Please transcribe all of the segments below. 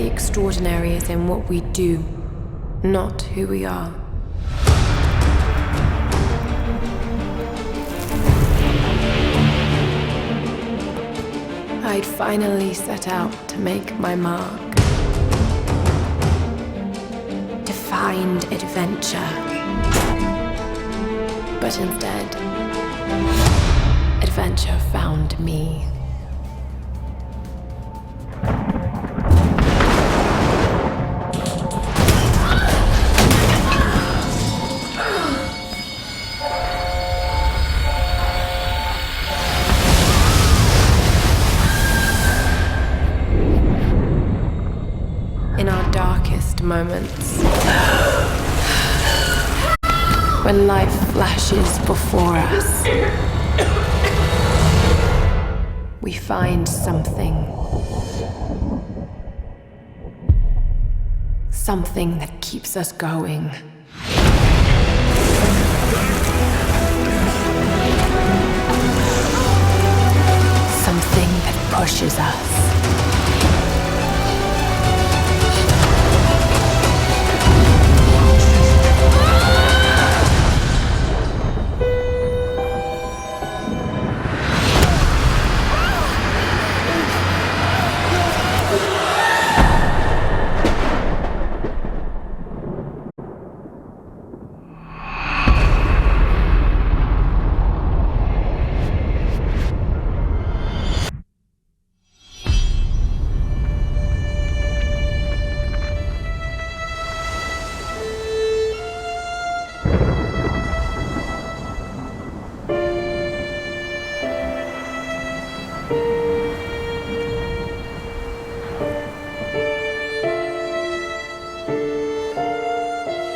the extraordinary is in what we do, not who we are. I'd finally set out to make my mark. To find adventure. But instead, adventure found me. In our darkest moments, when life flashes before us, we find something. Something that keeps us going. Something that pushes us.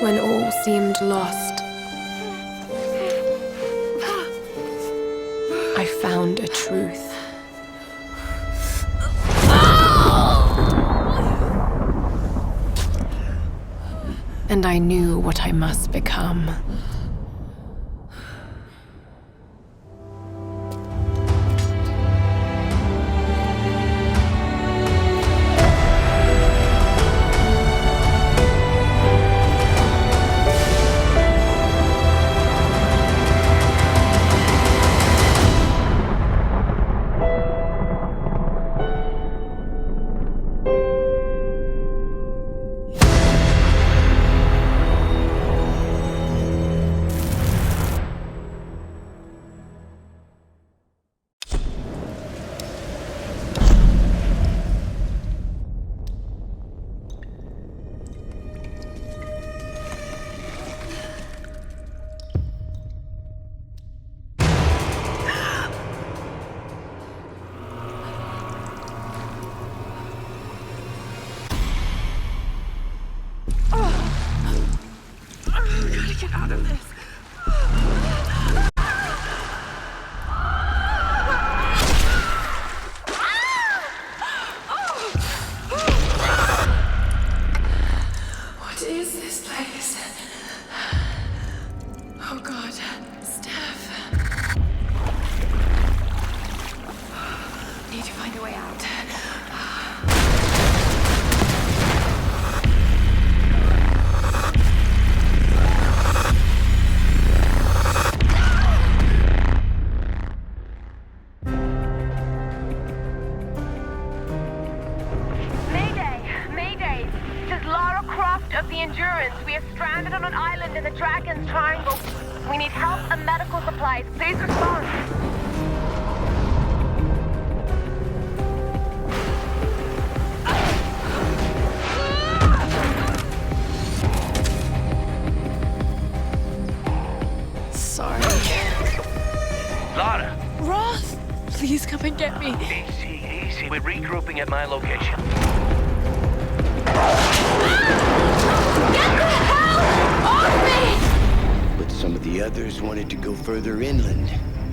When all seemed lost, I found a truth. And I knew what I must become. Get out of this. What is this place? Oh God, Steph. Need to find a way out. Of the Endurance. We are stranded on an island in the Dragon's Triangle. We need help and medical supplies. Please respond. Sorry. Lara! Roth! Please come and get me. Easy. We're regrouping at my location. Get the hell off me! But some of the others wanted to go further inland.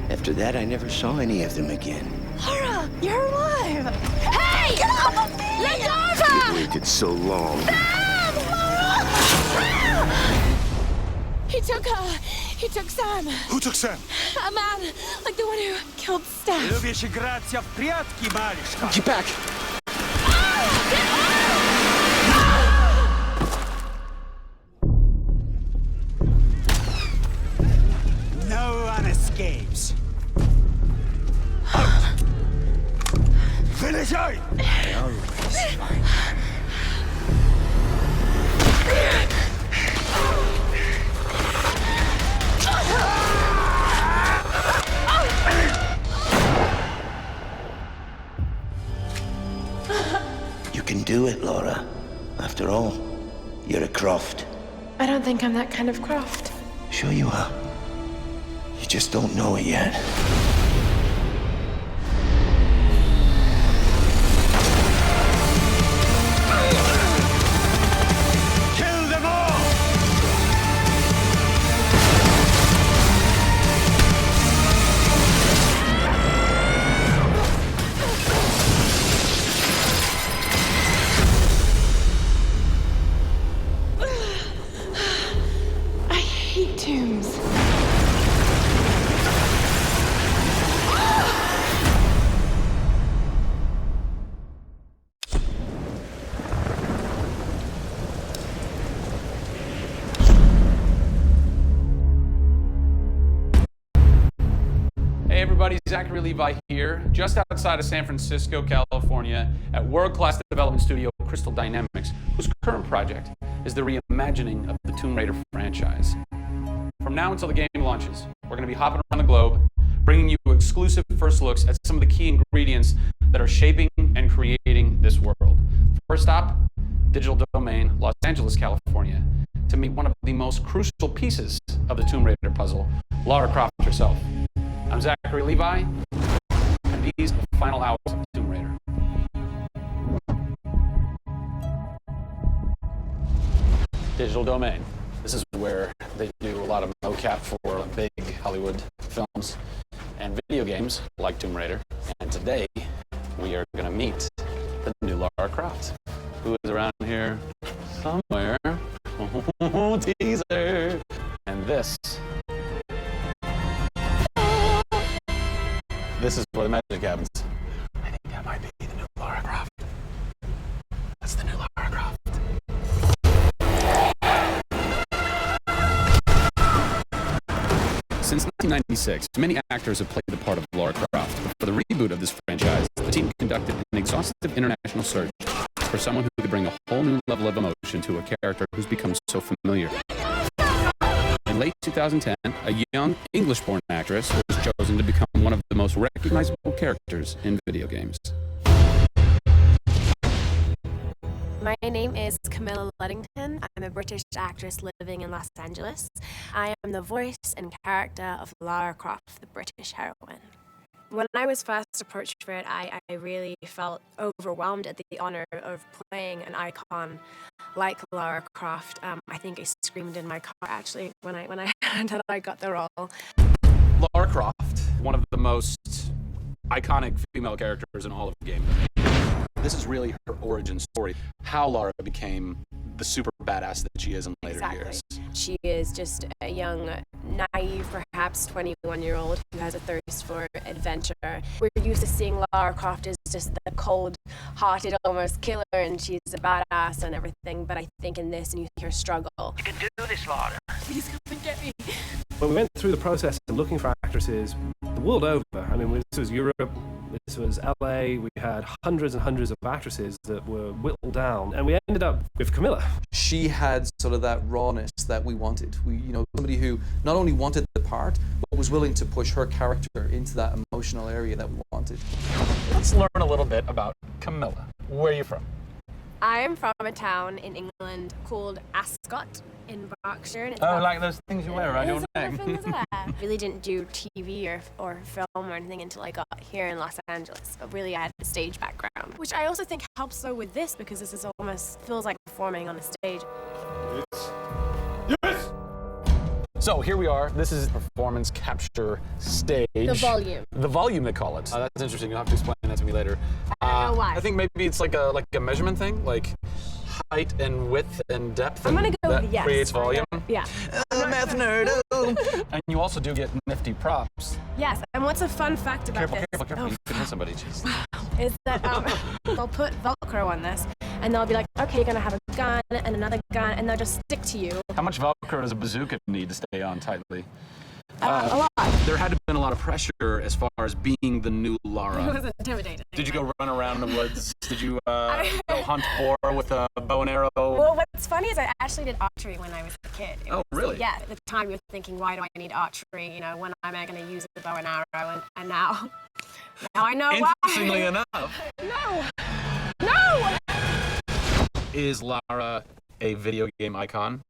After that, I never saw any of them again. Lara, you're alive! Hey! Get off of me! Let go of her! We waited so long. He took her. He took Sam. Who took Sam? A man, like the one who killed Steph. Lubię się grać w прятки, малышка. Get back! Get off! Finish it! I always find You can do it, Laura. After all, you're a Croft. I don't think I'm that kind of Croft. Sure you are. You just don't know it yet. kill them all! I hate tombs. Hey everybody, Zachary Levi here, just outside of San Francisco, California, at world-class development studio Crystal Dynamics, whose current project is the reimagining of the Tomb Raider franchise. From now until the game launches, we're going to be hopping around the globe, bringing you exclusive first looks at some of the key ingredients that are shaping and creating this world. First stop, Digital Domain, Los Angeles, California, to meet one of the most crucial pieces of the Tomb Raider puzzle, Lara Croft herself. I'm Zachary Levi, and these are the final hours of Tomb Raider. Digital Domain. This is where they do a lot of mocap for big Hollywood films and video games like Tomb Raider. And today, we are going to meet the new Lara Croft, who is around here somewhere. Oh, teaser! And this is where the magic happens. I think that might be the new Lara Croft. That's the new Lara Croft. Since 1996, many actors have played the part of Lara Croft. But for the reboot of this franchise, the team conducted an exhaustive international search for someone who could bring a whole new level of emotion to a character who's become so familiar. In late 2010, a young English-born actress was chosen to become one of the most recognizable characters in video games. My name is Camilla Luddington. I'm a British actress living in Los Angeles. I am the voice and character of Lara Croft, the British heroine. When I was first approached for it, I really felt overwhelmed at the honor of playing an icon like Lara Croft. I think I screamed in my car, actually, when I heard that I got the role. Lara Croft, one of the most iconic female characters in all of the game. This is really her origin story, how Lara became the super badass that she is in later years. She is just a young, naive, perhaps 21-year-old who has a thirst for adventure. We're used to seeing Lara Croft as just the cold-hearted, almost killer, and she's a badass and everything, but I think in this, and you see her struggle. You can do this, Lara. Please come and get me. When we went through the process of looking for actresses the world over, I mean, this was Europe, this was LA, we had hundreds and hundreds of actresses that were whittled down, and we ended up with Camilla. She had sort of that rawness that we wanted. Somebody who not only wanted the part, but was willing to push her character into that emotional area that we wanted. Let's learn a little bit about Camilla. Where are you from? I am from a town in England called Ascot in Berkshire. And it's like those things you wear around your neck. Really didn't do TV or film or anything until I got here in Los Angeles. But really, I had a stage background, which I also think helps though with this because this is almost feels like performing on a stage. Yes! So here we are. This is performance capture stage. The volume. The volume, they call it. That's interesting. You'll have to explain that to me later. I don't know why. I think maybe it's like a measurement thing, like height and width and depth. I'm gonna go with yes. Creates volume. Yeah. Math nerd. And you also do get nifty props. Yes. And what's a fun fact about this? Careful. You could hit somebody. Jeez. Is that they'll put Velcro on this, and they'll be like, okay, you're gonna have a gun and another gun, and they'll just stick to you. How much Velcro does a bazooka need to stay on tightly? A lot. There had to have been a lot of pressure as far as being the new Lara. It was intimidating. Did you go run around in the woods? Did you go hunt boar with a bow and arrow? Well, what's funny is I actually did archery when I was a kid. Really? Yeah, at the time you're thinking, why do I need archery? You know, when am I going to use a bow and arrow? And now I know why. Interestingly enough. No! Is Lara a video game icon?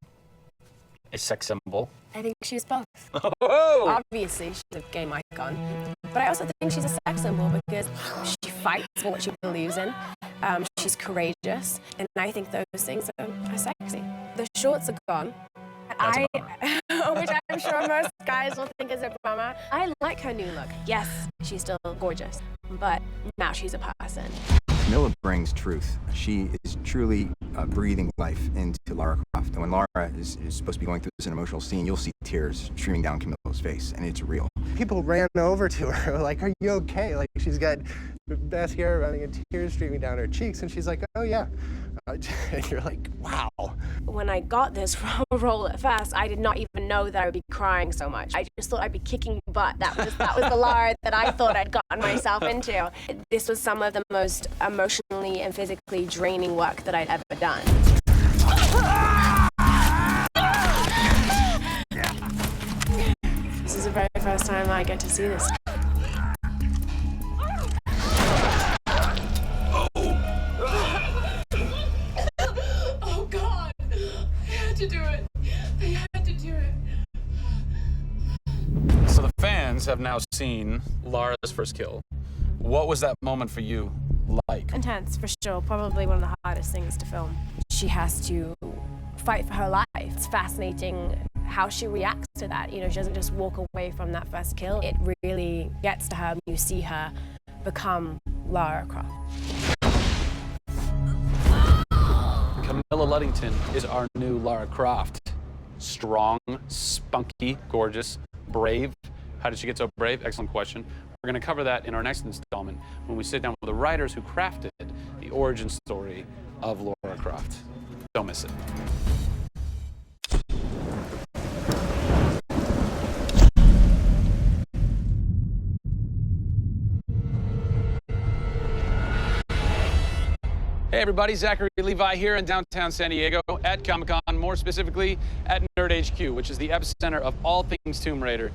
A sex symbol? I think she's both. Oh! Obviously, she's a game icon. But I also think she's a sex symbol because she fights for what she believes in. She's courageous. And I think those things are sexy. The shorts are gone. Which I'm sure most guys will think is a bummer. I like her new look. Yes, she's still gorgeous. But now she's a person. Camilla brings truth. She is truly breathing life into Lara Croft. And when Lara is supposed to be going through this emotional scene, you'll see tears streaming down Camilla's face, and it's real. People ran over to her, like, are you okay? Like, she's got mascara running and tears streaming down her cheeks, and she's like, oh, yeah. And you're like, wow. When I got this role at first, I did not even know that I would be crying so much. I just thought I'd be kicking butt. That was the Lara that I thought I'd gotten myself into. This was some of the most emotionally and physically draining work that I'd ever done. This is the very first time I get to see this. Oh God! They had to do it. They had to do it. So the fans have now seen Lara's first kill. What was that moment for you like? Intense, for sure. Probably one of the hardest things to film. She has to fight for her life. It's fascinating how she reacts to that. You know, she doesn't just walk away from that first kill. It really gets to her. You see her become Lara Croft. Camilla Luddington is our new Lara Croft. Strong, spunky, gorgeous, brave. How did she get so brave? Excellent question. We're going to cover that in our next installment when we sit down with the writers who crafted the origin story of Lara Croft. Don't miss it. Hey everybody, Zachary Levi here in downtown San Diego at Comic-Con, more specifically at Nerd HQ, which is the epicenter of all things Tomb Raider.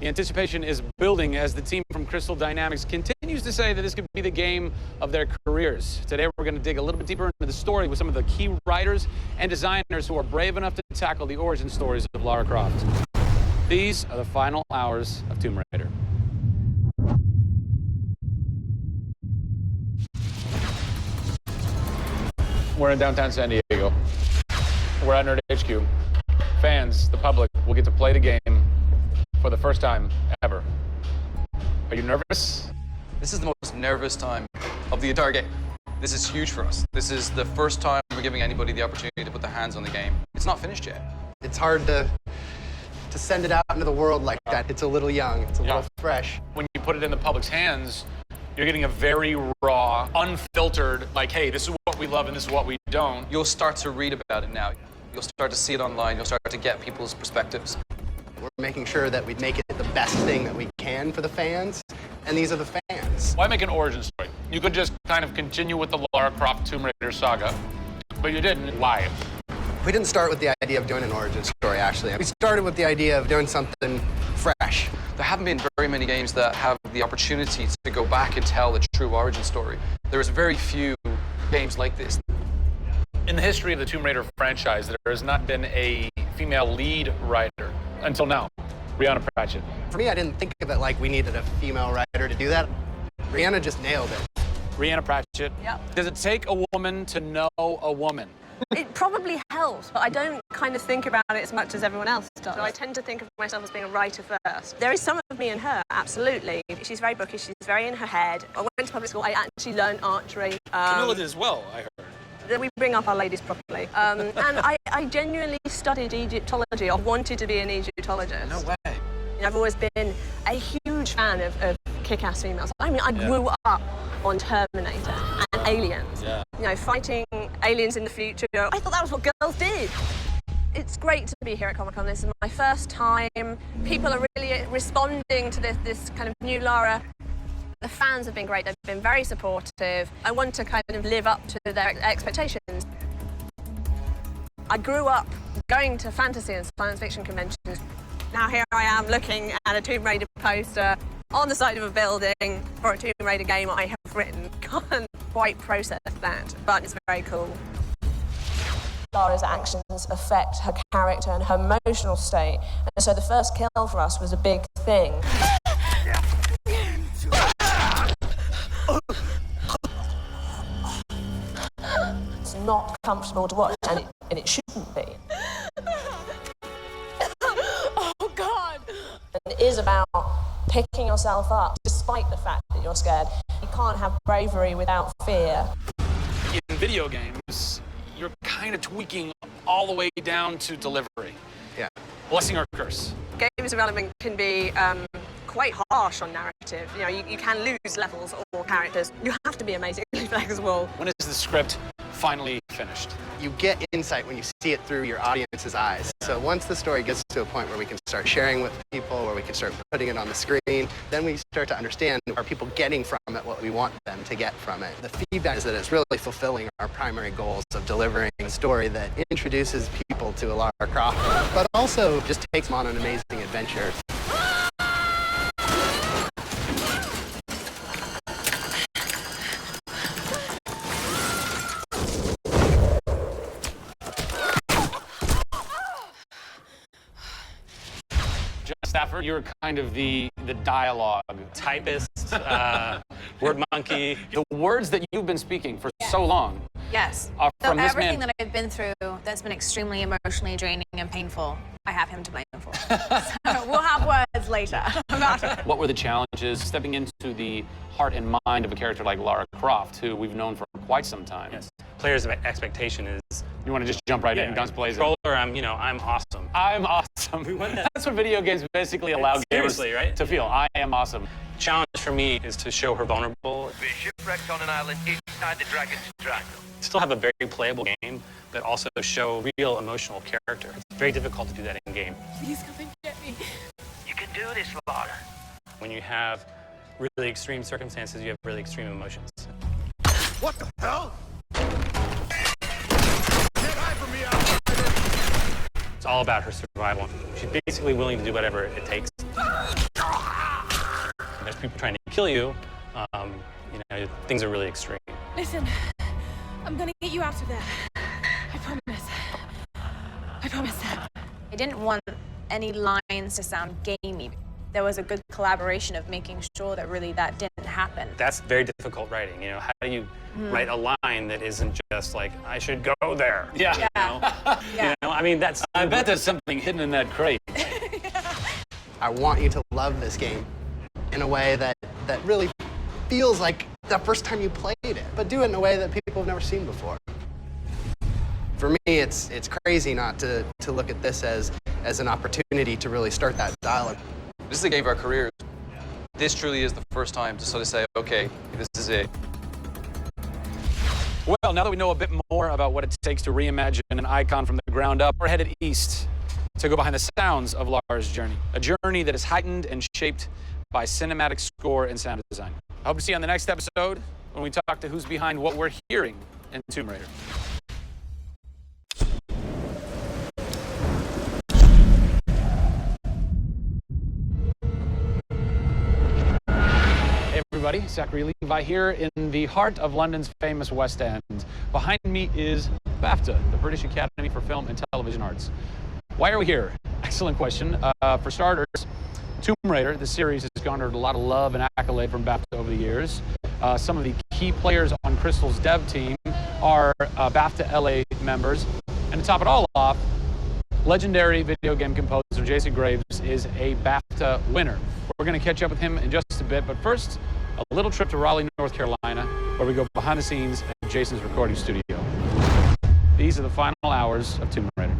The anticipation is building as the team from Crystal Dynamics continues to say that this could be the game of their careers. Today we're going to dig a little bit deeper into the story with some of the key writers and designers who are brave enough to tackle the origin stories of Lara Croft. These are the final hours of Tomb Raider. We're in downtown San Diego. We're at Nerd HQ. Fans, the public, will get to play the game for the first time ever. Are you nervous? This is the most nervous time of the entire game. This is huge for us. This is the first time we're giving anybody the opportunity to put their hands on the game. It's not finished yet. It's hard to send it out into the world like that. It's a little young. It's a little fresh. When you put it in the public's hands, you're getting a very raw, unfiltered, like, hey, this is what we love and this is what we don't. You'll start to read about it now. You'll start to see it online. You'll start to get people's perspectives. We're making sure that we make it the best thing that we can for the fans, and these are the fans. Why make an origin story? You could just kind of continue with the Lara Croft Tomb Raider saga, but you didn't. Why? We didn't start with the idea of doing an origin story, actually. We started with the idea of doing something fresh. There haven't been very many games that have the opportunity to go back and tell the true origin story. There is very few games like this. In the history of the Tomb Raider franchise, there has not been a female lead writer until now, Rhianna Pratchett. For me, I didn't think of it like we needed a female writer to do that. Rhianna just nailed it. Rhianna Pratchett. Yep. Does it take a woman to know a woman? It probably helps, but I don't kind of think about it as much as everyone else does. So I tend to think of myself as being a writer first. There is some of me in her, absolutely. She's very bookish, she's very in her head. I went to public school, I actually learned archery. Camilla did as well, I heard. We bring up our ladies properly. And I genuinely studied Egyptology. I wanted to be an Egyptologist. No way. I've always been a huge fan of kick-ass females. I mean, I grew up on Terminator and Aliens. Yeah. You know, fighting aliens in the future. I thought that was what girls did. It's great to be here at Comic-Con. This is my first time. People are really responding to this kind of new Lara. The fans have been great. They've been very supportive. I want to kind of live up to their expectations. I grew up going to fantasy and science fiction conventions. Now here I am looking at a Tomb Raider poster on the side of a building for a Tomb Raider game I have written. Can't quite process that, but it's very cool. Lara's actions affect her character and her emotional state, and so the first kill for us was a big thing. It's not comfortable to watch, and it shouldn't be. Oh, God! It is about picking yourself up despite the fact that you're scared. You can't have bravery without fear. In video games, you're kind of tweaking all the way down to delivery. Yeah. Blessing or curse. Games development can be quite harsh on narrative. You know, you can lose levels or characters. You have to be amazingly flexible. When is the script finally finished? You get insight when you see it through your audience's eyes. So once the story gets to a point where we can start sharing with people, where we can start putting it on the screen, then we start to understand, are people getting from it what we want them to get from it? The feedback is that it's really fulfilling our primary goals of delivering a story that introduces people to Lara Croft, but also just takes them on an amazing adventure. Stafford, you're kind of the dialogue typist, word monkey. The words that you've been speaking for so long. Yes. Are So from this everything man. that I've been through that's been extremely emotionally draining and painful, I have him to blame for. So we'll have words later about it. What were the challenges stepping into the heart and mind of a character like Lara Croft, who we've known for quite some time? Yes. Players' expectation is. You want to just jump right in, guns blazing. Controller, I'm awesome. I'm awesome. We want that. That's what video games basically allow gamers right? to feel. I am awesome. Challenge for me is to show her vulnerable. We're shipwrecked on an island inside the Dragon's Triangle. Still have a very playable game, but also show real emotional character. It's very difficult to do that in game. Please come and get me. You can do this, Lara. When you have really extreme circumstances, you have really extreme emotions. What the hell? It's all about her survival. She's basically willing to do whatever it takes. There's people trying to kill you. Things are really extreme. Listen, I'm gonna get you out of there. I promise. I promise. I didn't want any lines to sound gamey. There was a good collaboration of making sure that really that didn't happen. That's very difficult writing. How do you write a line that isn't just like, I should go there? Yeah. That's. I bet there's something hidden in that crate. I want you to love this game in a way that really feels like the first time you played it, but do it in a way that people have never seen before. For me, it's crazy not to look at this as an opportunity to really start that dialogue. This is a game of our careers. This truly is the first time to sort of say, okay, this is it. Well, now that we know a bit more about what it takes to reimagine an icon from the ground up, we're headed east to go behind the sounds of Lara's journey. A journey that is heightened and shaped by cinematic score and sound design. I hope to see you on the next episode when we talk to who's behind what we're hearing in Tomb Raider. Hey everybody, Zachary Levi here in the heart of London's famous West End. Behind me is BAFTA, the British Academy for Film and Television Arts. Why are we here? Excellent question. For starters, Tomb Raider, the series, has garnered a lot of love and accolade from BAFTA over the years. Some of the key players on Crystal's dev team are BAFTA LA members. And to top it all off, legendary video game composer Jason Graves is a BAFTA winner. We're going to catch up with him in just a bit, but first, a little trip to Raleigh, North Carolina, where we go behind the scenes at Jason's recording studio. These are the final hours of Tomb Raider.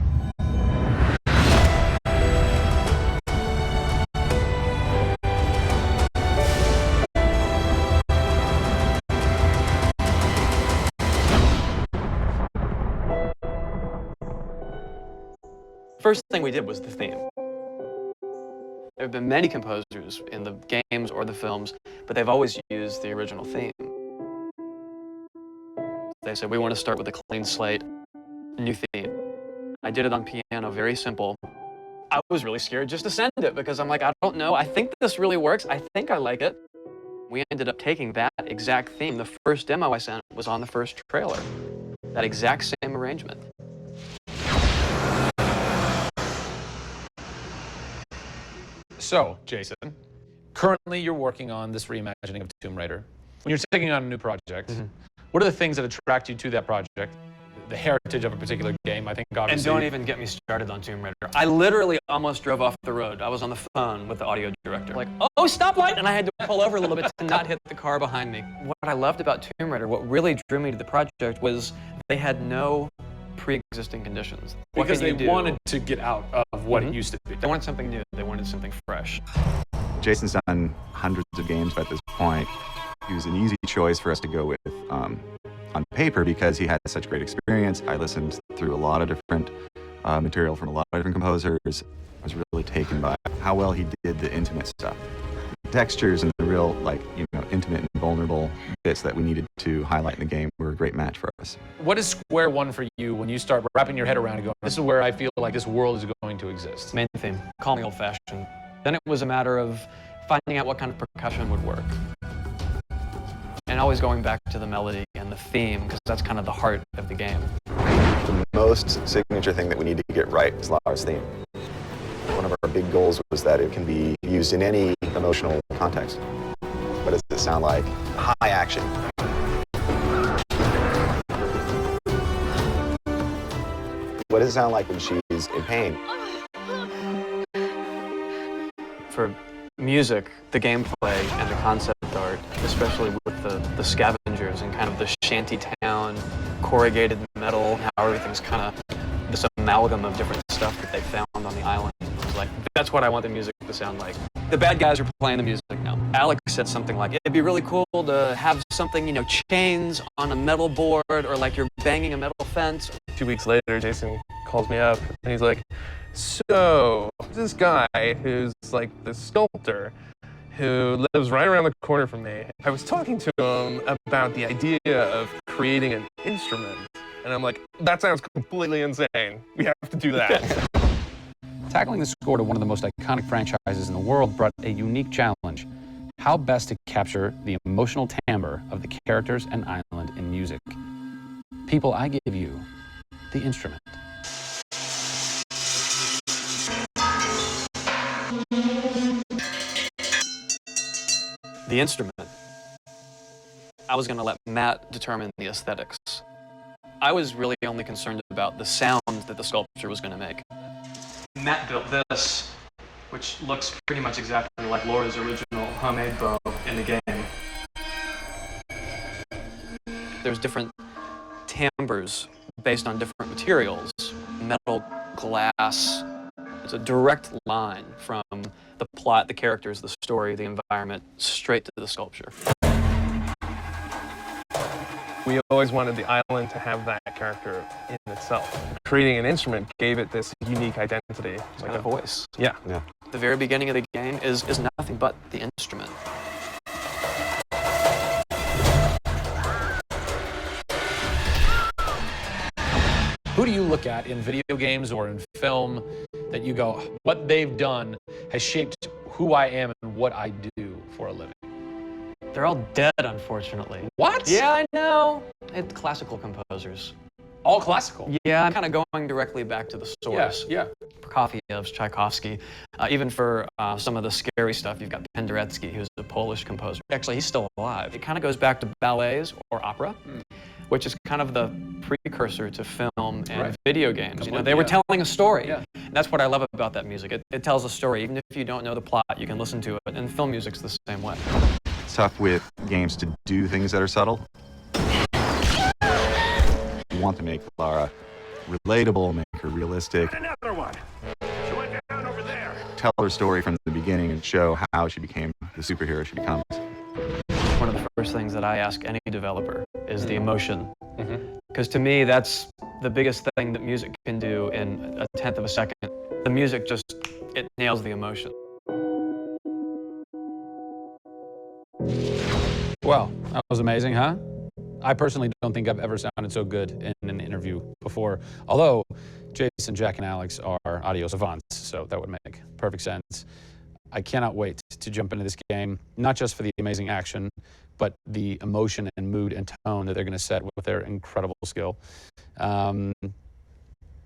first thing we did was the theme. There have been many composers in the games or the films, but they've always used the original theme. They said, we want to start with a clean slate, new theme. I did it on piano, very simple. I was really scared just to send it because I'm like, I don't know, I think this really works, I think I like it. We ended up taking that exact theme. The first demo I sent was on the first trailer. That exact same arrangement. So, Jason, currently you're working on this reimagining of Tomb Raider. When you're taking on a new project, what are the things that attract you to that project? The heritage of a particular game, I think, obviously. And don't even get me started on Tomb Raider. I literally almost drove off the road. I was on the phone with the audio director. Like, oh, stoplight! And I had to pull over a little bit to not hit the car behind me. What I loved about Tomb Raider, what really drew me to the project was they had no pre-existing conditions. Because they wanted to get out of what it used to be. They wanted something new. They wanted something fresh. Jason's done hundreds of games at this point. He was an easy choice for us to go with on paper because he had such great experience. I listened through a lot of different material from a lot of different composers. I was really taken by how well he did the intimate stuff. The textures and the real, intimate and vulnerable bits that we needed to highlight in the game were a great match for us. What is square one for you when you start wrapping your head around and going, this is where I feel like this world is going to exist? Main theme, call me old-fashioned. Then it was a matter of finding out what kind of percussion would work. And always going back to the melody and the theme, because that's kind of the heart of the game. The most signature thing that we need to get right is Lara's theme. One of our big goals was that it can be used in any emotional context. What does it sound like? High action. What does it sound like when she's in pain? For music, the gameplay and the concept art, especially with the scavengers and kind of the shanty town, corrugated metal, how everything's kind of this amalgam of different stuff that they found on the island. I was like, that's what I want the music to sound like. The bad guys are playing the music now. Alex said something like, it'd be really cool to have something, chains on a metal board or like you're banging a metal fence. 2 weeks later, Jason calls me up and he's like, so this guy who's like the sculptor who lives right around the corner from me, I was talking to him about the idea of creating an instrument. And I'm like, that sounds completely insane. We have to do that. Tackling the score to one of the most iconic franchises in the world brought a unique challenge. How best to capture the emotional timbre of the characters and island in music? People, I give you the instrument. The instrument. I was going to let Matt determine the aesthetics. I was really only concerned about the sound that the sculpture was going to make. Matt built this, which looks pretty much exactly like Laura's original homemade bow in the game. There's different timbres based on different materials. Metal, glass. It's a direct line from the plot, the characters, the story, the environment, straight to the sculpture. We always wanted the island to have that character in itself. Creating an instrument gave it this unique identity. It's like a voice. Yeah. The very beginning of the game is nothing but the instrument. Who do you look at in video games or in film that you go, what they've done has shaped who I am and what I do for a living? They're all dead, unfortunately. What? Yeah, I know. It's classical composers. All classical? Yeah, I'm kind of going directly back to the source. Yeah. Prokofiev, Tchaikovsky. Even for some of the scary stuff, you've got Penderecki, who's a Polish composer. Actually, he's still alive. It kind of goes back to ballets or opera, which is kind of the precursor to film and video games. They were telling a story. Yeah. And that's what I love about that music. It tells a story. Even if you don't know the plot, you can listen to it. And film music's the same way. It's tough with games to do things that are subtle. You want to make Lara relatable, make her realistic. Another one. She went down over there. Tell her story from the beginning and show how she became the superhero she becomes. One of the first things that I ask any developer is the emotion. Because to me, that's the biggest thing that music can do in a tenth of a second. The music just, it nails the emotion. Well, that was amazing, huh? I personally don't think I've ever sounded so good in an interview before, although Jason, Jack, and Alex are audio savants, so that would make perfect sense. I cannot wait to jump into this game, not just for the amazing action, but the emotion and mood and tone that they're going to set with their incredible skill.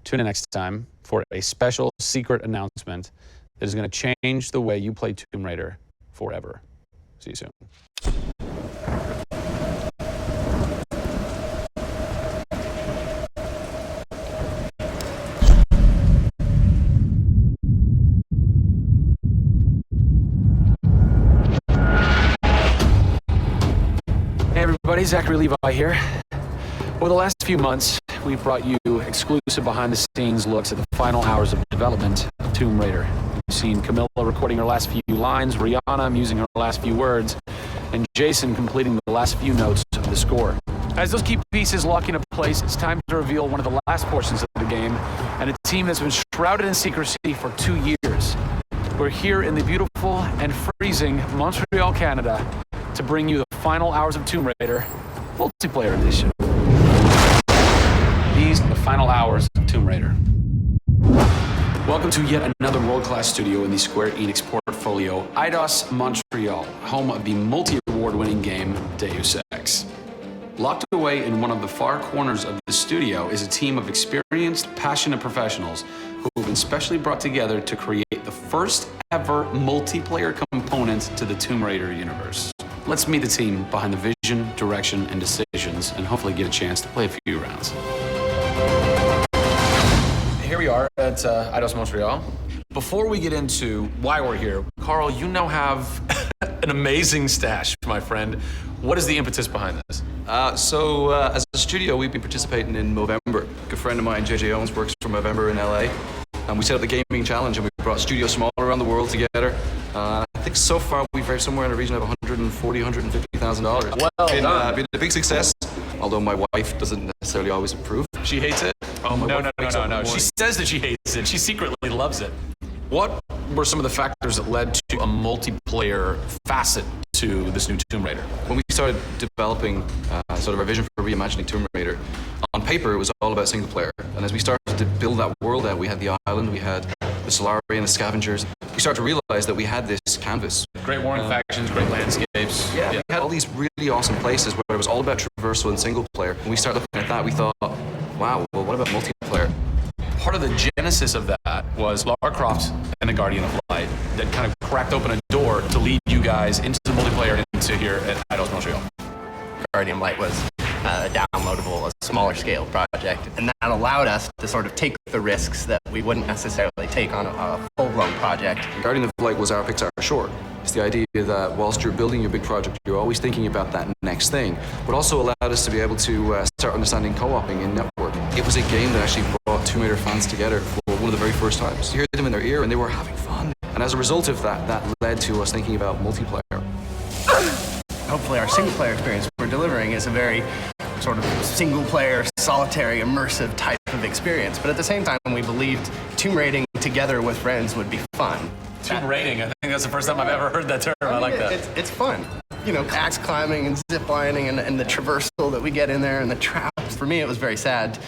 Tune in next time for a special secret announcement that is going to change the way you play Tomb Raider forever. See you soon. Hey everybody, Zachary Levi here. Over the last few months, we've brought you exclusive behind-the-scenes looks at the final hours of development of Tomb Raider. You've seen Camilla recording her last few lines, Rihanna musing her last few words, and Jason completing the last few notes of the score. As those key pieces lock into place, it's time to reveal one of the last portions of the game, and a team that's been shrouded in secrecy for 2 years. We're here in the beautiful and freezing Montreal, Canada, to bring you the final hours of Tomb Raider Multiplayer Edition. These are the final hours of Tomb Raider. Welcome to yet another world-class studio in the Square Enix portfolio, Eidos Montreal, home of the multi-award-winning game Deus Ex. Locked away in one of the far corners of the studio is a team of experienced, passionate professionals who have been specially brought together to create the first ever multiplayer component to the Tomb Raider universe. Let's meet the team behind the vision, direction, and decisions, and hopefully get a chance to play a few rounds. Here we are at Eidos Montreal. Before we get into why we're here, Carl, you now have an amazing stash, my friend. What is the impetus behind this? As a studio, we've been participating in Movember. A good friend of mine, JJ Owens, works for Movember in LA. And we set up the gaming challenge, and we brought studios from all around the world together. I think so far we've raised somewhere in the region of $140,000, $150,000. Well, been a big success, although my wife doesn't necessarily always approve. She hates it? Oh, no. She says that she hates it. She secretly loves it. What were some of the factors that led to a multiplayer facet to this new Tomb Raider? When we started developing sort of our vision for reimagining Tomb Raider, on paper it was all about single player. And as we started to build that world out, we had the island, we had the Solari and the scavengers. We started to realize that we had this canvas. Great warring factions, great landscapes. Yeah, we had all these really awesome places where it was all about traversal and single player. When we started looking at that, we thought, wow, well, what about multiplayer? Part of the genesis of that was Lara Croft and the Guardian of Light that kind of cracked open a door to lead you guys into the multiplayer into here at Eidos Montreal. Guardian of Light was a downloadable, a smaller scale project, and that allowed us to sort of take the risks that we wouldn't necessarily take on a full-blown project. Guardian of Light was our Pixar short. It's the idea that whilst you're building your big project, you're always thinking about that next thing, but also allowed us to be able to start understanding co-oping and networking. It was a game that actually brought Tomb Raider fans together for one of the very first times. You heard them in their ear and they were having fun. And as a result of that, that led to us thinking about multiplayer. Hopefully our single-player experience we're delivering is a very sort of single-player, solitary, immersive type of experience. But at the same time, we believed tomb raiding together with friends would be fun. Tomb raiding, I think that's the first time I've ever heard that term. I like that. It's fun. You know, axe climbing and zip lining and the traversal that we get in there and the traps. For me, it was very sad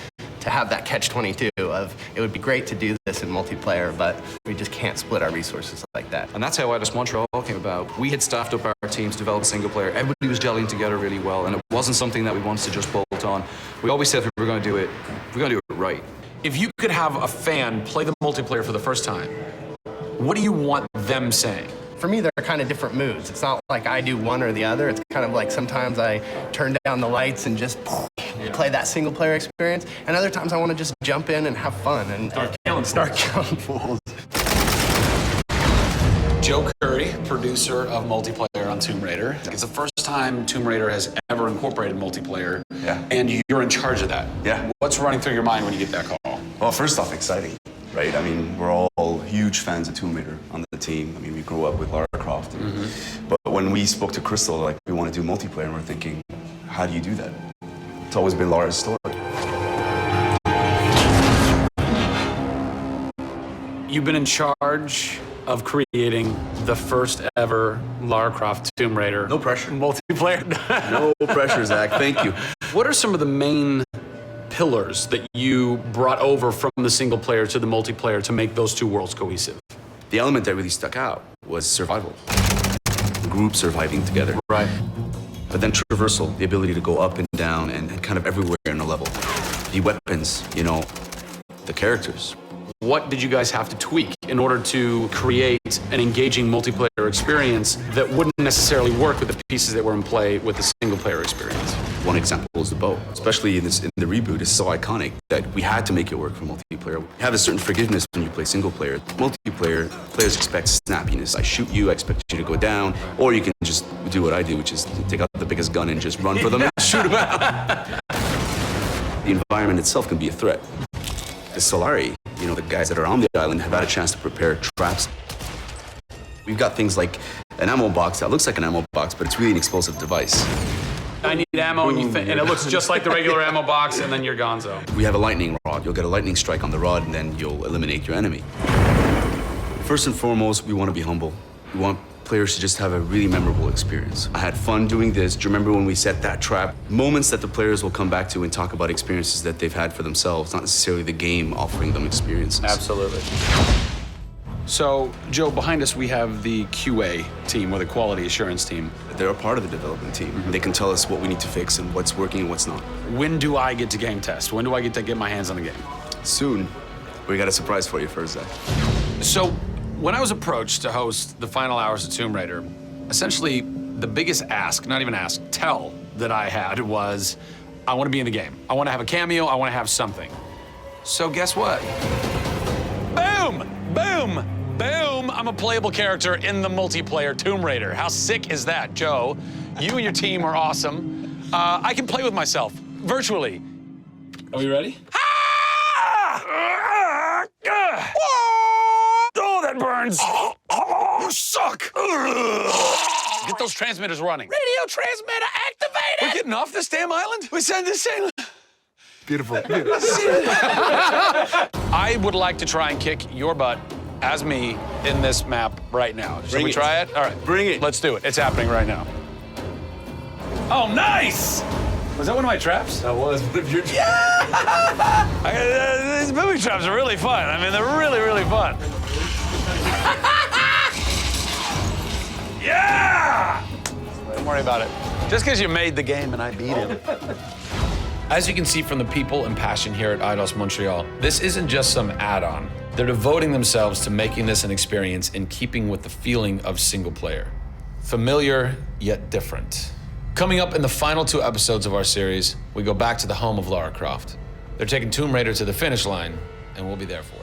to have that catch-22 of it would be great to do this in multiplayer, but we just can't split our resources like that. And that's how Eidos Montreal came about. We had staffed up our teams to develop single player. Everybody was gelling together really well, and it wasn't something that we wanted to just bolt on. We always said if we were going to do it, we're going to do it right. If you could have a fan play the multiplayer for the first time, what do you want them saying? For me, they're kind of different moods. It's not like I do one or the other. It's kind of like sometimes I turn down the lights and just play that single player experience. And other times I want to just jump in and have fun and start killing fools. Joe Curry, producer of multiplayer on Tomb Raider. It's the first time Tomb Raider has ever incorporated multiplayer. Yeah. And you're in charge of that. Yeah. What's running through your mind when you get that call? Well, first off, exciting, right? I mean, we're all huge fans of Tomb Raider on the team. I mean, we grew up with Lara Croft. But when we spoke to Crystal, like, we want to do multiplayer, and we're thinking, how do you do that? It's always been Lara's story. You've been in charge of creating the first ever Lara Croft Tomb Raider. No pressure. Multiplayer. No pressure, Zach. Thank you. What are some of the main pillars that you brought over from the single player to the multiplayer to make those two worlds cohesive? The element that really stuck out was survival. The group surviving together. Right. But then traversal, the ability to go up and down and kind of everywhere in a level. The weapons, you know, the characters. What did you guys have to tweak in order to create an engaging multiplayer experience that wouldn't necessarily work with the pieces that were in play with the single player experience? One example is the bow. Especially in the reboot, it's so iconic that we had to make it work for multiplayer. You have a certain forgiveness when you play single player. Multiplayer, players expect snappiness. I shoot you, I expect you to go down, or you can just do what I do, which is take out the biggest gun and just run for them and shoot them out. The environment itself can be a threat. The Solari, you know, the guys that are on the island have had a chance to prepare traps. We've got things like an ammo box that looks like an ammo box, but it's really an explosive device. I need ammo, and it looks just like the regular ammo box, and then you're gonzo. We have a lightning rod. You'll get a lightning strike on the rod, and then you'll eliminate your enemy. First and foremost, we want to be humble. We want players to just have a really memorable experience. I had fun doing this. Do you remember when we set that trap? Moments that the players will come back to and talk about experiences that they've had for themselves, not necessarily the game offering them experiences. Absolutely. So, Joe, behind us we have the QA team, or the quality assurance team. They're a part of the development team. Mm-hmm. They can tell us what we need to fix and what's working and what's not. When do I get to game test? When do I get to get my hands on the game? Soon. We got a surprise for you first, Zach. So, when I was approached to host the final hours of Tomb Raider, essentially the biggest ask, not even ask, tell that I had was, I want to be in the game. I want to have a cameo, I want to have something. So guess what? Boom! Boom! Boom! I'm a playable character in the multiplayer Tomb Raider. How sick is that, Joe? You and your team are awesome. I can play with myself, virtually. Are we ready? Oh, that burns. You suck. Get those transmitters running. Radio transmitter activated. We're getting off this damn island? We send this sailing. Beautiful. I would like to try and kick your butt as me in this map right now. Should we try it? All right. Bring it. Let's do it. It's happening right now. Oh, nice! Was that one of my traps? That was one of your traps. Yeah! These movie traps are really fun. I mean, they're really, really fun. Yeah! Don't worry about it. Just because you made the game and I beat him. As you can see from the people and passion here at Eidos Montreal, this isn't just some add-on. They're devoting themselves to making this an experience in keeping with the feeling of single player. Familiar, yet different. Coming up in the final 2 episodes of our series, we go back to the home of Lara Croft. They're taking Tomb Raider to the finish line, and we'll be there for it.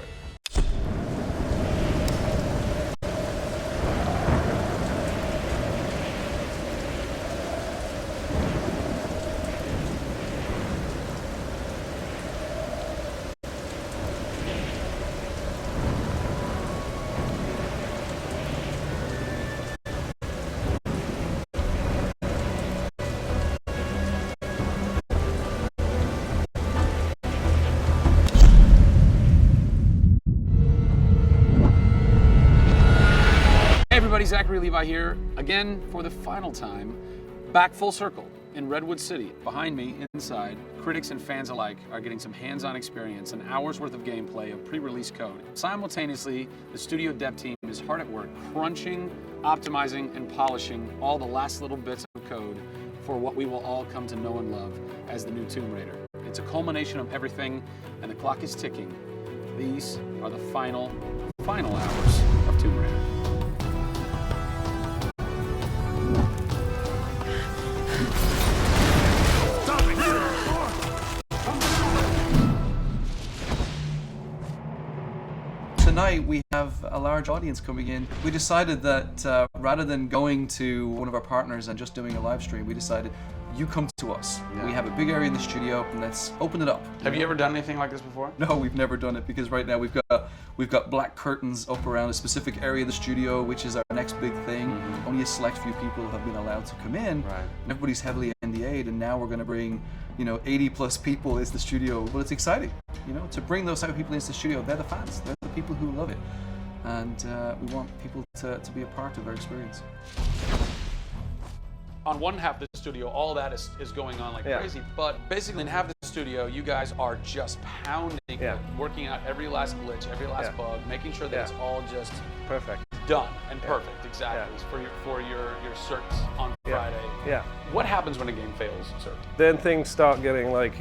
Zachary Levi here, again for the final time, back full circle in Redwood City. Behind me, inside, critics and fans alike are getting some hands-on experience and hours worth of gameplay of pre-release code. Simultaneously, the studio dev team is hard at work crunching, optimizing, and polishing all the last little bits of code for what we will all come to know and love as the new Tomb Raider. It's a culmination of everything, and the clock is ticking. These are the final hours of Tomb Raider. Tonight we have a large audience coming in. We decided that rather than going to one of our partners and just doing a live stream, we decided you come to us. Yeah. We have a big area in the studio, and let's open it up. Have you ever done anything like this before? No, we've never done it because right now we've got black curtains up around a specific area of the studio, which is our next big thing. Mm-hmm. Only a select few people have been allowed to come in. Right. Everybody's heavily NDA'd, and now we're going to bring 80 plus people into the studio. But it's exciting, to bring those type of people into the studio. They're the fans. They're the people who love it. And we want people to be a part of their experience. On one half of the studio, all that is going on like crazy, but basically in half the studio, you guys are just pounding, working out every last glitch, every last bug, making sure that it's all just perfect, done and perfect, exactly, for your certs on Friday. Yeah. What happens when a game fails, sir? Then things start getting like,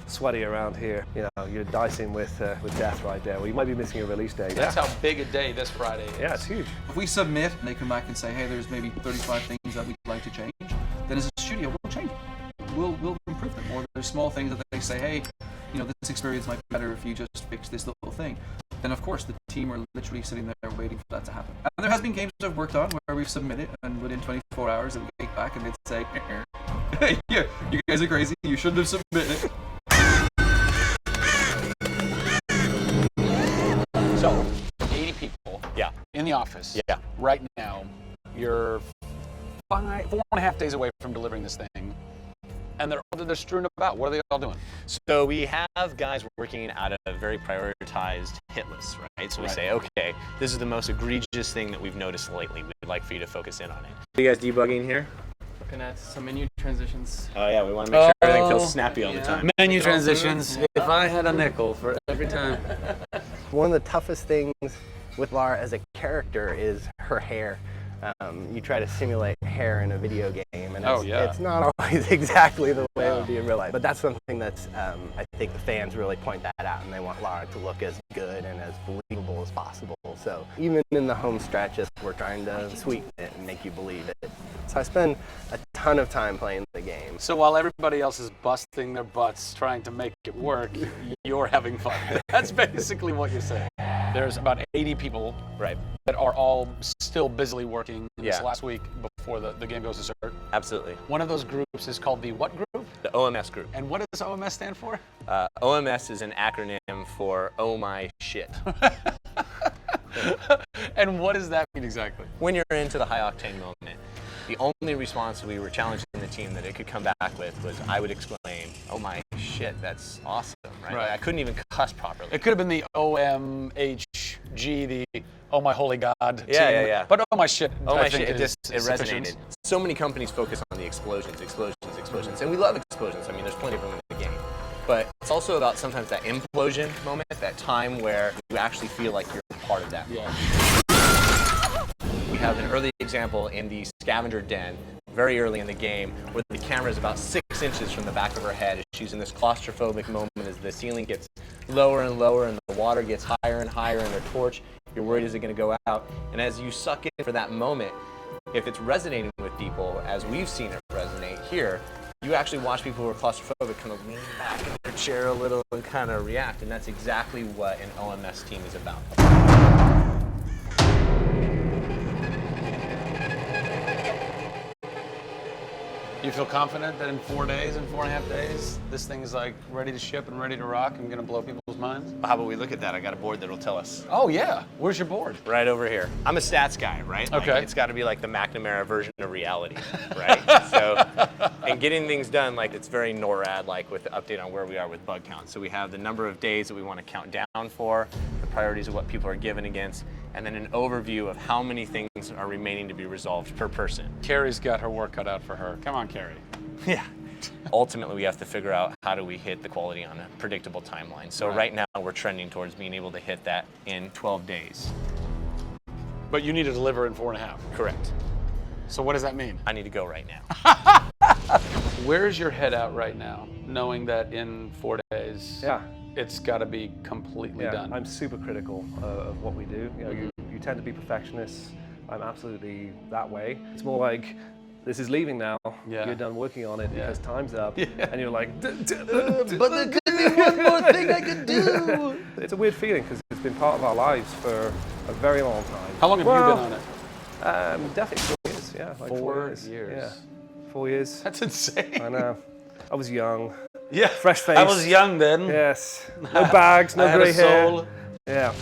sweaty around here. You're dicing with death right there. Well, you might be missing a release date. That's how big a day this Friday is. Yeah, it's huge. If we submit and they come back and say, hey, there's maybe 35 things that we'd like to change, then as a studio, we'll change it. We'll improve them. Or there's small things that they say, hey, this experience might be better if you just fix this little thing. Then of course the team are literally sitting there waiting for that to happen. And there has been games I've worked on where we've submitted and within 24 hours they would get back and they'd say, yeah, you guys are crazy, you shouldn't have submitted it. So, 80 people in the office right now. You're 4.5 days away from delivering this thing, and they're strewn about. What are they all doing? So we have guys working out of a very prioritized hit list, right? So we say, okay, this is the most egregious thing that we've noticed lately. We'd like for you to focus in on it. Are you guys debugging here? Looking at some menu transitions. Oh yeah, we want to make sure everything feels snappy all the time. Menu transitions. If I had a nickel for every time. One of the toughest things with Lara as a character is her hair. You try to simulate hair in a video game, and it's not always exactly the way it would be in real life. But that's something that's, I think the fans really point that out, and they want Lara to look as good and as believable as possible. So even in the home stretches, we're trying to sweeten it and make you believe it. So I spend a ton of time playing the game. So while everybody else is busting their butts trying to make it work, you're having fun. That's basically what you're saying. There's about 80 people that are all still busily working this last week before the game goes to cert. Absolutely. One of those groups is called the what group? The OMS group. And what does OMS stand for? OMS is an acronym for Oh My Shit. And what does that mean exactly? When you're into the high octane moment, the only response we were challenging the team that it could come back with was, I would exclaim, oh my shit, that's awesome, right? Like, I couldn't even cuss properly. It could have been the OMHG, the oh my holy god team. Yeah. But oh my shit, oh my I think shit, it sufficient. resonated. So many companies focus on the explosions, and we love explosions. I mean, there's plenty of them in the game. But it's also about sometimes that implosion moment, that time where you actually feel like you're part of that. Yeah. We have an early example in the scavenger den, very early in the game, where the camera is about 6 inches from the back of her head. She's in this claustrophobic moment as the ceiling gets lower and lower and the water gets higher and higher in her torch. You're worried, is it going to go out? And as you suck in for that moment, if it's resonating with people, as we've seen it resonate here, you actually watch people who are claustrophobic kind of lean back in their chair a little and kind of react, and that's exactly what an OMS team is about. You feel confident that in 4 days, in 4.5 days, this thing is like ready to ship and ready to rock and gonna blow people's minds? How about we look at that? I got a board that'll tell us. Oh yeah, where's your board? Right over here. I'm a stats guy, right? Okay. Like, it's got to be like the McNamara version of reality, right? So, and getting things done, like it's very NORAD-like with the update on where we are with bug count. So we have the number of days that we want to count down for, the priorities of what people are given against, and then an overview of how many things are remaining to be resolved per person. Carrie's got her work cut out for her. Come on, Carrie. Yeah. Ultimately, we have to figure out how do we hit the quality on a predictable timeline. So right now, we're trending towards being able to hit that in 12 days. But you need to deliver in 4.5. Correct. So what does that mean? I need to go right now. Where's your head at right now, knowing that in 4 days, it's got to be completely done? I'm super critical of what we do. You tend to be perfectionists. I'm absolutely that way. It's more like, this is leaving now. You're done working on it because time's up. And you're like, but there could be one more thing I could do. It's a weird feeling because it's been part of our lives for a very long time. How long have you been on it? Definitely 4 years, yeah. Like 4 years. Yeah, 4 years. That's insane. I know. I was young. Yeah. Fresh face. I was young then. Yes. No bags, no grey hair. Yeah.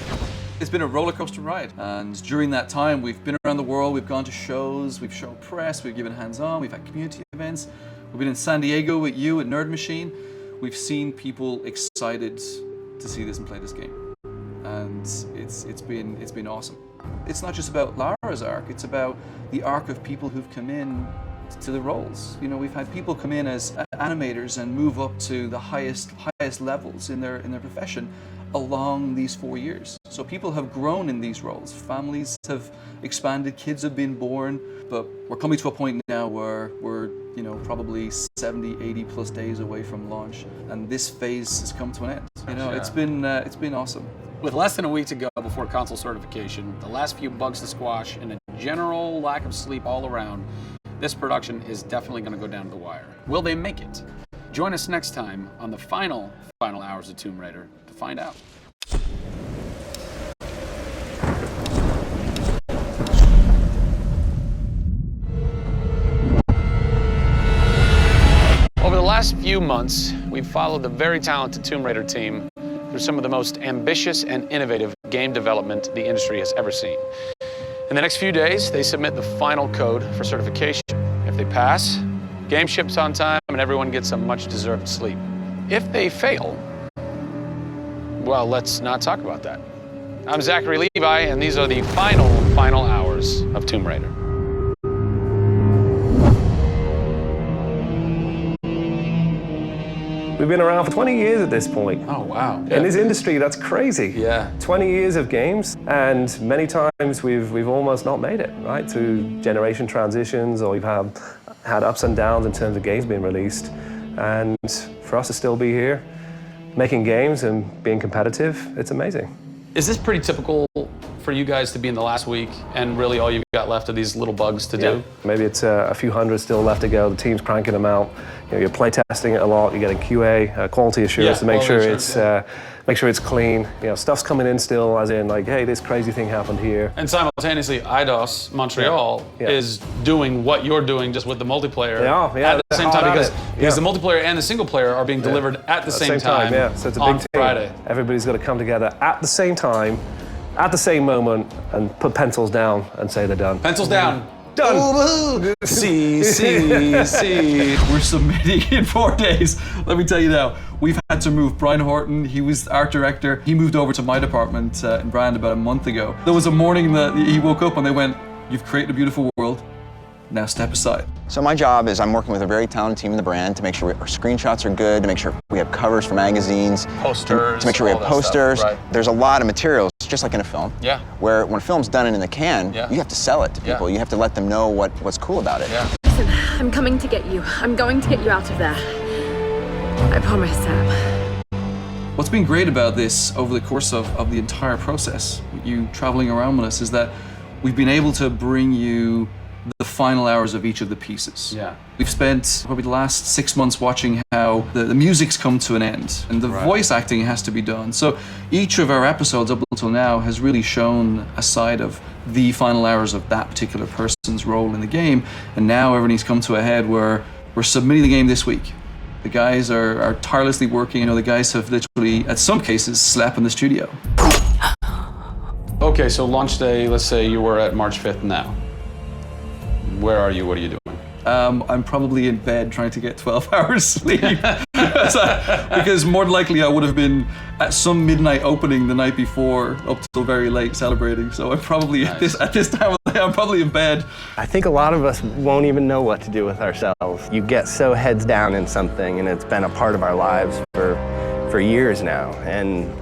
It's been a roller coaster ride, and during that time we've been around the world, we've gone to shows, we've shown press, we've given hands-on, we've had community events, we've been in San Diego with you at Nerd Machine. We've seen people excited to see this and play this game. and it's been awesome. It's not just about Lara's arc, it's about the arc of people who've come in to the roles. You know, we've had people come in as animators and move up to the highest levels in their profession along these 4 years. So people have grown in these roles, families have expanded, kids have been born, but we're coming to a point now where we're, you know, probably 70, 80 plus days away from launch, and this phase has come to an end. You know, it's been awesome. With less than a week to go before console certification, the last few bugs to squash, and a general lack of sleep all around, this production is definitely going to go down to the wire. Will they make it? Join us next time on the final hours of Tomb Raider to find out. Over the last few months, we've followed the very talented Tomb Raider team through some of the most ambitious and innovative game development the industry has ever seen. In the next few days, they submit the final code for certification. If they pass, game ships on time and everyone gets some much-deserved sleep. If they fail, well, let's not talk about that. I'm Zachary Levi, and these are the final hours of Tomb Raider. We've been around for 20 years at this point. Oh, wow. In this industry, that's crazy. Yeah. 20 years of games, and many times we've almost not made it, right? Through generation transitions, or we've had ups and downs in terms of games being released. And for us to still be here, making games and being competitive, it's amazing. Is this pretty typical for you guys to be in the last week and really all you've got left are these little bugs to do? Maybe it's a few hundred still left to go. The team's cranking them out. You know, you're play testing it a lot. You're getting QA, quality assurance, to make sure it's clean. You know, stuff's coming in still, as in like, hey, this crazy thing happened here. And simultaneously, IDOS Montreal is doing what you're doing, just with the multiplayer at the same time, because the multiplayer and the single player are being delivered at the same time. So it's a big on team. Friday. Everybody's got to come together at the same time, at the same moment, and put pencils down and say they're done. Pencils down. Done. See. We're submitting in 4 days. Let me tell you now, we've had to move. Brian Horton, he was art director. He moved over to my department in Brand about a month ago. There was a morning that he woke up and they went, "You've created a beautiful world. Now step aside." So my job is I'm working with a very talented team in the brand to make sure our screenshots are good, to make sure we have covers for magazines, posters, to make sure we have posters. Stuff, right. There's a lot of materials, just like in a film. Yeah. Where when a film's done and in the can, you have to sell it to people. You have to let them know what's cool about it. Yeah. Listen, I'm coming to get you. I'm going to get you out of there. I promise, Sam. What's been great about this over the course of the entire process, you traveling around with us, is that we've been able to bring you the final hours of each of the pieces. Yeah. We've spent probably the last 6 months watching how the music's come to an end and the voice acting has to be done. So each of our episodes up until now has really shown a side of the final hours of that particular person's role in the game. And now everything's come to a head where we're submitting the game this week. The guys are tirelessly working. You know, the guys have literally, at some cases, slept in the studio. Okay, so launch day, let's say you were at March 5th now. Where are you? What are you doing? I'm probably in bed trying to get 12 hours sleep. Because more than likely I would have been at some midnight opening the night before up till very late celebrating. So I'm probably at this time of the day, I'm probably in bed. I think a lot of us won't even know what to do with ourselves. You get so heads down in something, and it's been a part of our lives for years now. And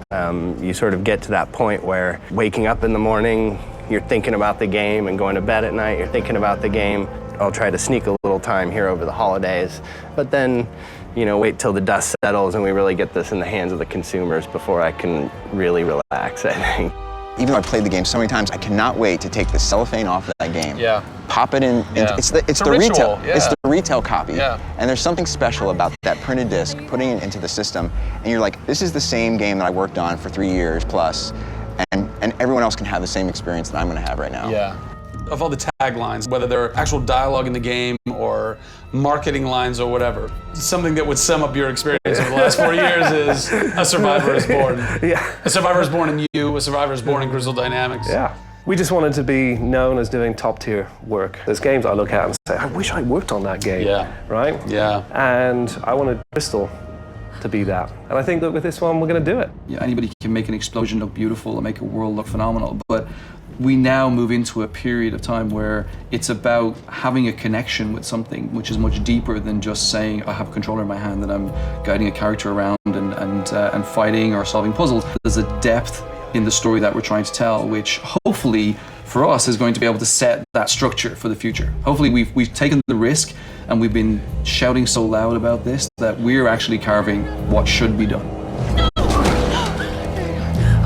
you sort of get to that point where waking up in the morning, you're thinking about the game, and going to bed at night, you're thinking about the game. I'll try to sneak a little time here over the holidays, but then, you know, wait till the dust settles and we really get this in the hands of the consumers before I can really relax, I think. Even though I've played the game so many times, I cannot wait to take the cellophane off of that game. Yeah. Pop it in. Yeah. It's the ritual. retail. Yeah. It's the retail copy. Yeah. And there's something special about that printed disc, putting it into the system, and you're like, this is the same game that I worked on for 3 years plus, and everyone else can have the same experience that I'm going to have right now. Yeah. Of all the taglines, whether they're actual dialogue in the game or marketing lines or whatever, something that would sum up your experience over the last 4 years is A Survivor is Born. Yeah. A Survivor is Born in You, A Survivor is Born in Crystal Dynamics. Yeah. We just wanted to be known as doing top-tier work. There's games I look at and say, I wish I worked on that game. Yeah. Right? Yeah. And I wanted Crystal to be that. And I think that with this one, we're going to do it. Yeah, anybody can make an explosion look beautiful and make a world look phenomenal, but we now move into a period of time where it's about having a connection with something which is much deeper than just saying, I have a controller in my hand and I'm guiding a character around and fighting or solving puzzles. There's a depth in the story that we're trying to tell, which hopefully for us is going to be able to set that structure for the future. Hopefully we've taken the risk and we've been shouting so loud about this that we're actually carving what should be done.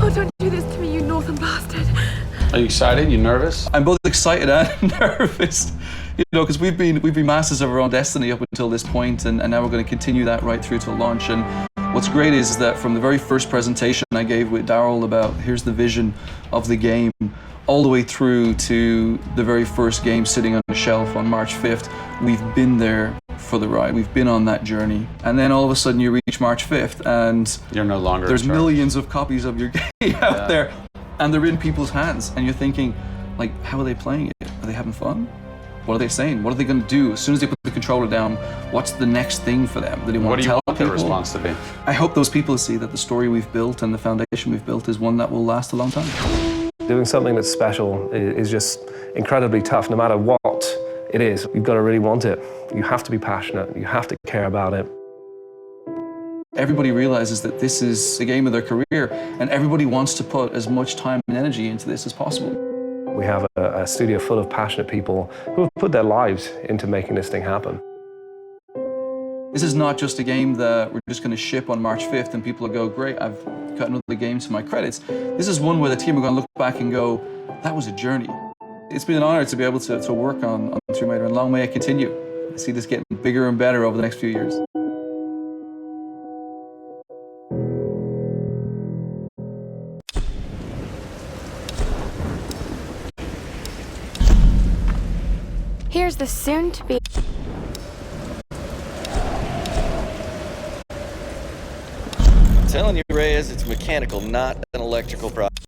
Oh, don't do this to me, you northern bastard. Are you excited? You nervous? I'm both excited and nervous, you know, because we've been masters of our own destiny up until this point, and now we're going to continue that right through to launch. And what's great is that from the very first presentation I gave with Daryl about here's the vision of the game, all the way through to the very first game sitting on the shelf on March 5th, we've been there for the ride. We've been on that journey. And then all of a sudden you reach March 5th and you're no longer there's millions of copies of your game out there, and they're in people's hands, and you're thinking, like, how are they playing it? Are they having fun? What are they saying? What are they going to do? As soon as they put the controller down, what's the next thing for them? Do they want to tell people? What do you want their response to be? I hope those people see that the story we've built and the foundation we've built is one that will last a long time. Doing something that's special is just incredibly tough, no matter what it is. You've got to really want it. You have to be passionate. You have to care about it. Everybody realizes that this is the game of their career, and everybody wants to put as much time and energy into this as possible. We have a studio full of passionate people who have put their lives into making this thing happen. This is not just a game that we're just going to ship on March 5th and people will go, great, I've got another game to my credits. This is one where the team are going to look back and go, that was a journey. It's been an honor to be able to work on Tomb Raider, and long may it continue. I see this getting bigger and better over the next few years. Here's the soon-to-be... I'm telling you, Reyes, it's mechanical, not an electrical problem.